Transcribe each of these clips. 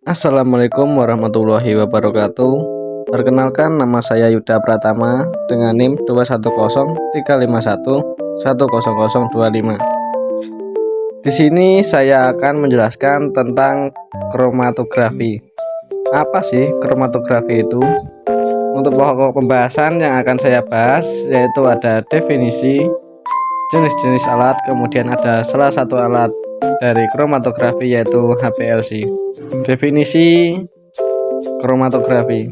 Assalamualaikum warahmatullahi wabarakatuh. Perkenalkan, nama saya Yuda Pratama dengan NIM 21035110025. Di sini saya akan menjelaskan tentang kromatografi. Apa sih kromatografi itu? Untuk pokok pembahasan yang akan saya bahas yaitu ada definisi, jenis-jenis alat, kemudian ada salah satu alat dari kromatografi yaitu HPLC. Definisi kromatografi.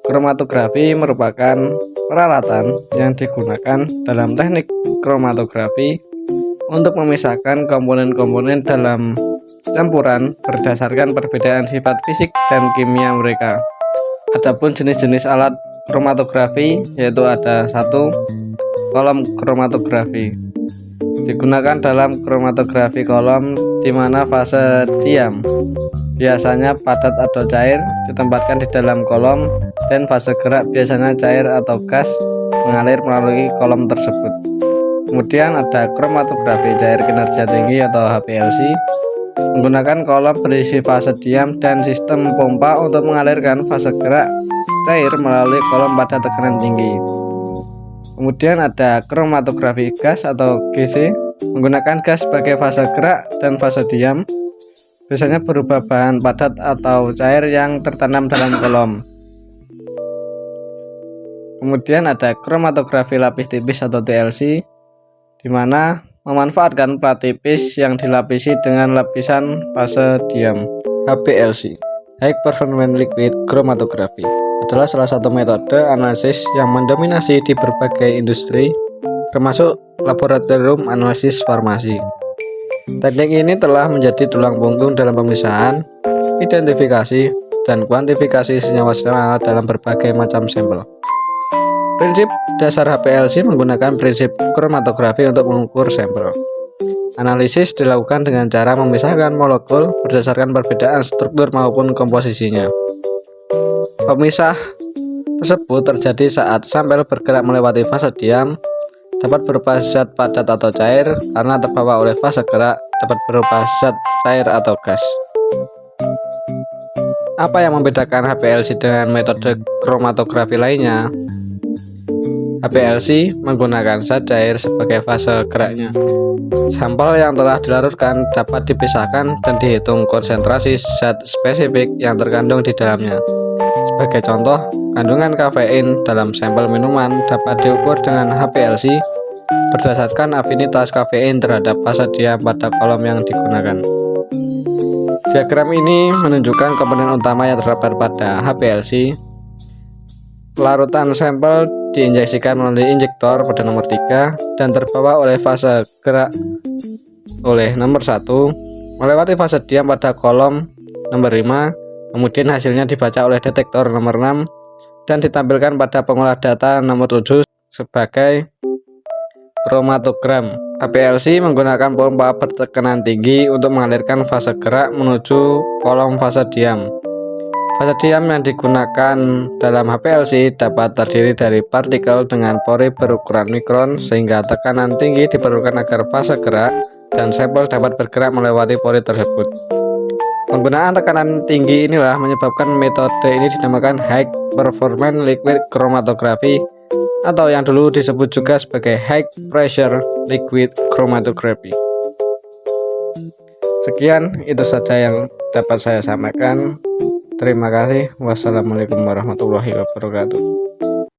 Kromatografi merupakan peralatan yang digunakan dalam teknik kromatografi untuk memisahkan komponen-komponen dalam campuran berdasarkan perbedaan sifat fisik dan kimia mereka. Adapun jenis-jenis alat kromatografi yaitu ada 1. Kolom kromatografi. Digunakan dalam kromatografi kolom di mana fase diam biasanya padat atau cair ditempatkan di dalam kolom, dan fase gerak biasanya cair atau gas mengalir melalui kolom tersebut. Kemudian ada kromatografi cair kinerja tinggi atau HPLC, menggunakan kolom berisi fase diam dan sistem pompa untuk mengalirkan fase gerak cair melalui kolom pada tekanan tinggi. Kemudian ada kromatografi gas atau GC, menggunakan gas sebagai fase gerak dan fase diam, biasanya berupa bahan padat atau cair yang tertanam dalam kolom. Kemudian ada kromatografi lapis tipis atau TLC, di mana memanfaatkan plat tipis yang dilapisi dengan lapisan fase diam. HPLC, High Performance Liquid Chromatography, adalah salah satu metode analisis yang mendominasi di berbagai industri, termasuk laboratorium analisis farmasi. Teknik ini telah menjadi tulang punggung dalam pemisahan, identifikasi, dan kuantifikasi senyawa-senyawa dalam berbagai macam sampel. Prinsip dasar HPLC menggunakan prinsip kromatografi untuk mengukur sampel. Analisis dilakukan dengan cara memisahkan molekul berdasarkan perbedaan struktur maupun komposisinya. Pemisah tersebut terjadi saat sampel bergerak melewati fase diam, dapat berupa zat padat atau cair karena terbawa oleh fase gerak, dapat berupa zat cair atau gas. Apa yang membedakan HPLC dengan metode kromatografi lainnya? HPLC menggunakan zat cair sebagai fase geraknya. Sampel yang telah dilarutkan dapat dipisahkan dan dihitung konsentrasi zat spesifik yang terkandung di dalamnya. Sebagai contoh, kandungan kafein dalam sampel minuman dapat diukur dengan HPLC berdasarkan afinitas kafein terhadap fase diam pada kolom yang digunakan. Diagram ini menunjukkan komponen utama yang terdapat pada HPLC. Larutan sampel diinjeksikan melalui injektor pada nomor 3 dan terbawa oleh fase gerak oleh nomor 1, melewati fase diam pada kolom nomor 5, kemudian hasilnya dibaca oleh detektor nomor 6 dan ditampilkan pada pengolah data nomor 7 sebagai kromatogram. HPLC menggunakan pompa bertekanan tinggi untuk mengalirkan fase gerak menuju kolom fase diam. Fase diam yang digunakan dalam HPLC dapat terdiri dari partikel dengan pori berukuran mikron, sehingga tekanan tinggi diperlukan agar fase gerak dan sampel dapat bergerak melewati pori tersebut. Penggunaan tekanan tinggi inilah menyebabkan metode ini dinamakan High Performance Liquid Chromatography, atau yang dulu disebut juga sebagai High Pressure Liquid Chromatography. Sekian, itu saja yang dapat saya sampaikan. Terima kasih. Wassalamualaikum warahmatullahi wabarakatuh.